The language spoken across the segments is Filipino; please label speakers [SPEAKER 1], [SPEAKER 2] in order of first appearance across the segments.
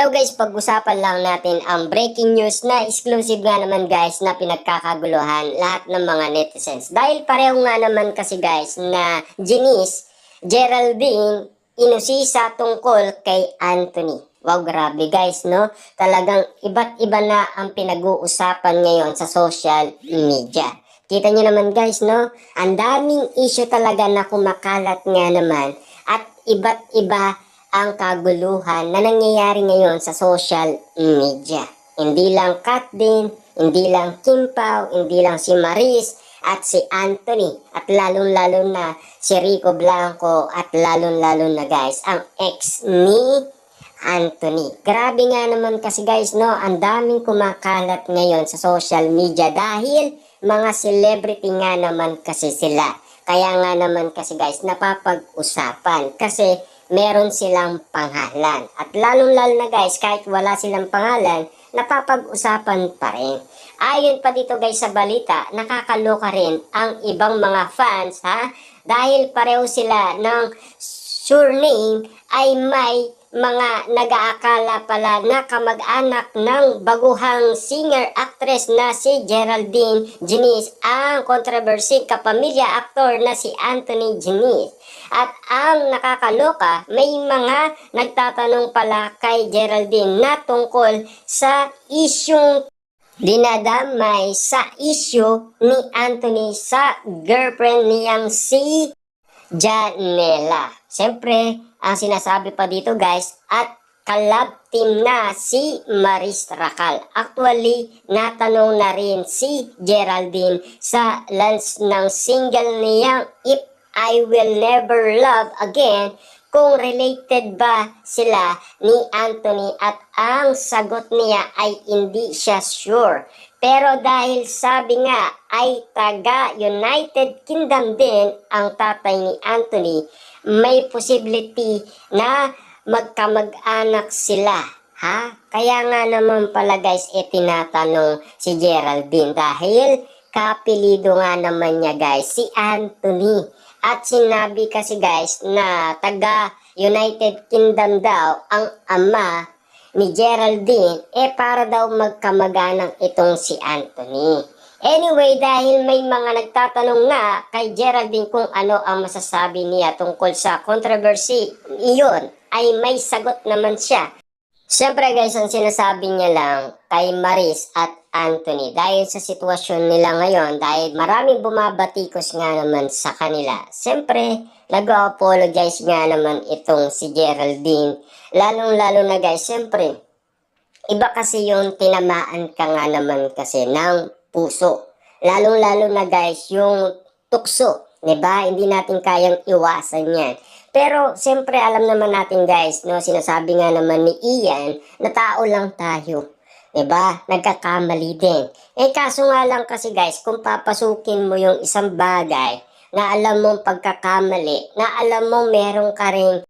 [SPEAKER 1] Hello guys, pag-usapan lang natin ang breaking news na exclusive nga naman guys na pinagkakaguluhan lahat ng mga netizens. Dahil pareho nga naman kasi guys na Janice, Geraldine, inusisa tungkol kay Anthony. Wow, grabe guys, no? Talagang iba't iba na ang pinag-uusapan ngayon sa social media. Kita nyo naman guys, no? Ang daming issue talaga na kumakalat nga naman at iba't iba ang kaguluhan na nangyayari ngayon sa social media. Hindi lang Kat din, hindi lang Kim Pao, hindi lang si Maris at si Anthony at lalong-lalo na si Rico Blanco at lalong-lalo na guys ang ex ni Anthony. Grabe nga naman kasi guys, no, ang daming kumakalat ngayon sa social media dahil mga celebrity nga naman kasi sila. Kaya nga naman kasi guys napapag-usapan kasi meron silang pangalan. At lalong-lalo na guys, kahit wala silang pangalan, napapag-usapan pa rin. Ayon pa dito guys sa balita, nakakaloka rin ang ibang mga fans ha, dahil pareho sila ng surname ay may mga nag-aakala pala na kamag-anak ng baguhang singer-actress na si Geraldine Janice ang controversy kapamilya aktor na si Anthony Janice. At ang nakakaloka, may mga nagtatanong pala kay Geraldine na tungkol sa isyung dinadamay sa issue ni Anthony sa girlfriend niyang si Janela. Siyempre, ang sinasabi pa dito guys, at collab team na si Maris Racal. Actually, natanong na rin si Geraldine sa launch ng single niyang If I Will Never Love Again kung related ba sila ni Anthony at ang sagot niya ay hindi siya sure. Pero dahil sabi nga ay taga United Kingdom din ang tatay ni Anthony, may possibility na magkamag-anak sila. Ha? Kaya nga naman pala guys, tinatanong si Geraldine dahil kapilido nga naman niya guys si Anthony. At sinabi kasi guys na taga United Kingdom daw ang ama ni Geraldine para daw magkamag-anak itong si Anthony. Anyway, dahil may mga nagtatanong nga kay Geraldine kung ano ang masasabi niya tungkol sa controversy, iyon ay may sagot naman siya. Siyempre guys, ang sinasabi niya lang kay Maris at Anthony dahil sa sitwasyon nila ngayon, dahil maraming bumabatikos nga naman sa kanila. Siyempre, nag-apologize nga naman itong si Geraldine. Lalong-lalo na guys, siyempre, iba kasi yung tinamaan ka nga naman kasi ng puso. Lalong-lalo na guys, yung tukso. Diba? Hindi natin kayang iwasan yan. Pero, siyempre, alam naman natin guys, no, sinasabi nga naman ni Ian na tao lang tayo. Diba? Nagkakamali din. Kaso nga lang kasi guys, kung papasukin mo yung isang bagay na alam mong pagkakamali, na alam mong meron ka rin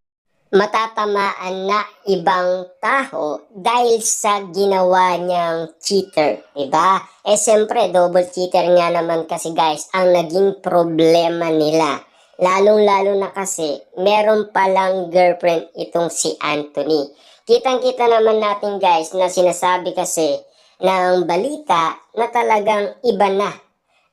[SPEAKER 1] matatamaan na ibang tao dahil sa ginawa niyang cheater, diba? Siyempre, double cheater nga naman kasi guys ang naging problema nila. Lalong-lalo na kasi meron palang girlfriend itong si Anthony. Kitang-kita naman natin guys na sinasabi kasi ng balita na talagang iba na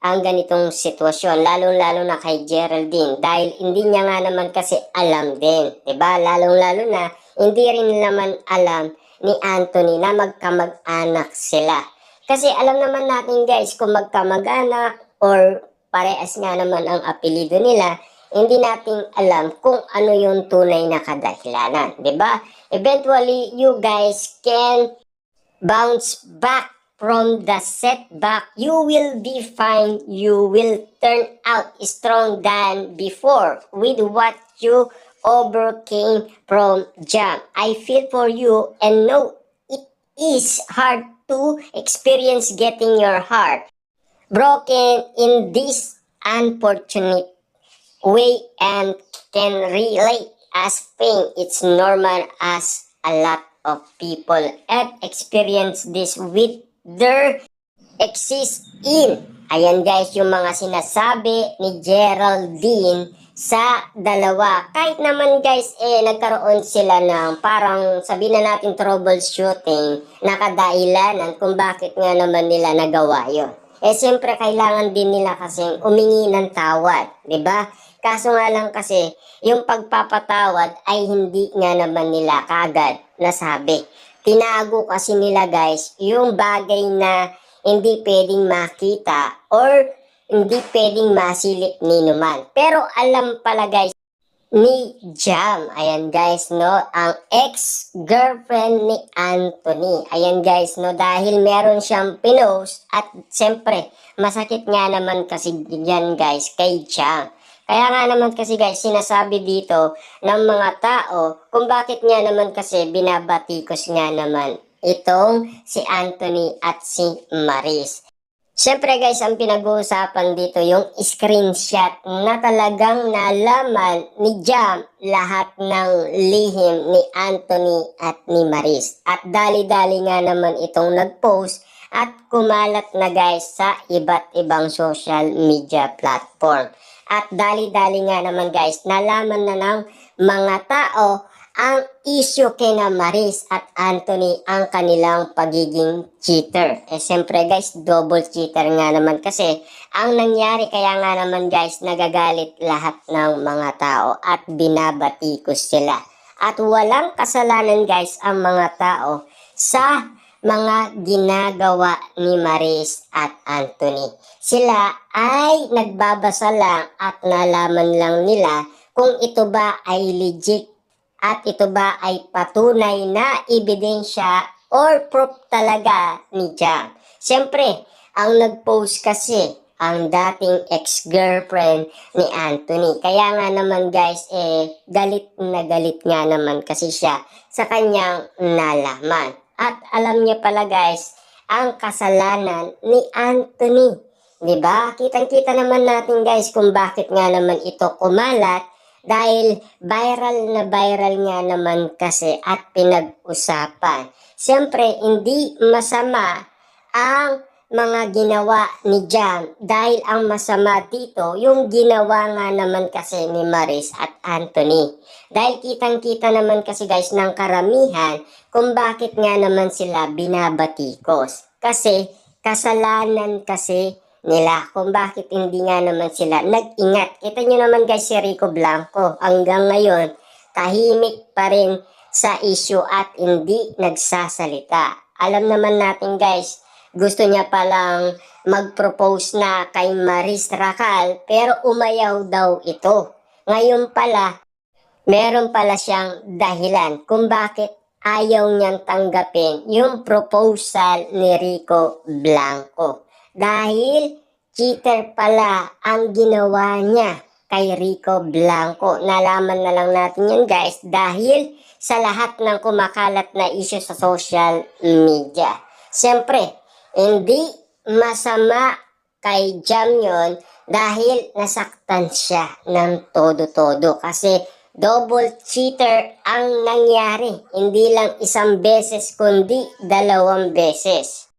[SPEAKER 1] ang ganitong sitwasyon, lalong-lalo na kay Geraldine dahil hindi niya nga naman kasi alam din, diba? Lalong-lalo na hindi rin naman alam ni Anthony na magkamag-anak sila. Kasi alam naman natin guys kung magkamag-anak or parehas nga naman ang apelido nila, hindi natin alam kung ano yung tunay na kadahilanan, diba? Eventually, you guys can bounce back from the setback. You will be fine. You will turn out strong than before with what you overcame from jam. I feel for you and know it is hard to experience getting your heart broken in this unfortunate way and can relate as pain. It's normal as a lot of people have experienced this with their exist in. Ayan guys, yung mga sinasabi ni Geraldine sa dalawa. Kahit naman guys, nagkaroon sila ng parang sabihin na natin troubleshooting na kadahilanan kung bakit nga naman nila nagawa yun. Siyempre kailangan din nila kasing umingi ng tawad, di ba? Kaso nga lang kasi, yung pagpapatawad ay hindi nga naman nila kagad nasabi. Tinago kasi nila guys, yung bagay na hindi pwedeng makita or hindi pwedeng masilip ni Numan. Pero alam pala guys ni Jam, ayan guys no, ang ex-girlfriend ni Anthony. Ayan guys no, dahil meron siyang pinost at siyempre masakit nga naman kasi yan guys kay Jam. Kaya nga naman kasi guys, sinasabi dito ng mga tao kung bakit nga naman kasi binabatikos nga naman itong si Anthony at si Maris. Siyempre guys, ang pinag-uusapan dito yung screenshot na talagang nalaman ni Jam lahat ng lihim ni Anthony at ni Maris. At dali-dali nga naman itong nag-post at kumalat na guys sa iba't ibang social media platform. At dali-dali nga naman guys, nalaman na ng mga tao ang issue kina Maris at Anthony ang kanilang pagiging cheater. Siyempre guys, double cheater nga naman kasi ang nangyari kaya nga naman guys, nagagalit lahat ng mga tao at binabatikos sila. At walang kasalanan guys ang mga tao sa mga ginagawa ni Maris at Anthony. Sila ay nagbabasa lang at nalaman lang nila kung ito ba ay legit at ito ba ay patunay na ebidensya or proof talaga ni Jam. Siyempre, ang nag-post kasi ang dating ex-girlfriend ni Anthony. Kaya nga naman guys, galit na galit nga naman kasi siya sa kanyang nalaman. At alam niya pala guys, ang kasalanan ni Anthony. Diba? Kitang-kita naman natin guys kung bakit nga naman ito kumalat. Dahil viral na viral nga naman kasi at pinag-usapan. Siyempre, hindi masama ang mga ginawa ni Jam. Dahil ang masama dito, yung ginawa nga naman kasi ni Maris at Anthony. Dahil kitang-kita naman kasi guys ng karamihan kung bakit nga naman sila binabatikos. Kasi kasalanan kasi nila kung bakit hindi nga naman sila nag-ingat. Kita nyo naman guys si Rico Blanco hanggang ngayon tahimik pa rin sa issue at hindi nagsasalita. Alam naman natin guys, gusto niya palang mag-propose na kay Maris Racal pero umayaw daw ito. Ngayon pala, meron pala siyang dahilan kung bakit ayaw niyang tanggapin yung proposal ni Rico Blanco. Dahil cheater pala ang ginawa niya kay Rico Blanco. Nalaman na lang natin yun guys dahil sa lahat ng kumakalat na issue sa social media. Siyempre, hindi masama kay Jam yun dahil nasaktan siya ng todo-todo. Kasi double cheater ang nangyari. Hindi lang isang beses kundi 2 beses.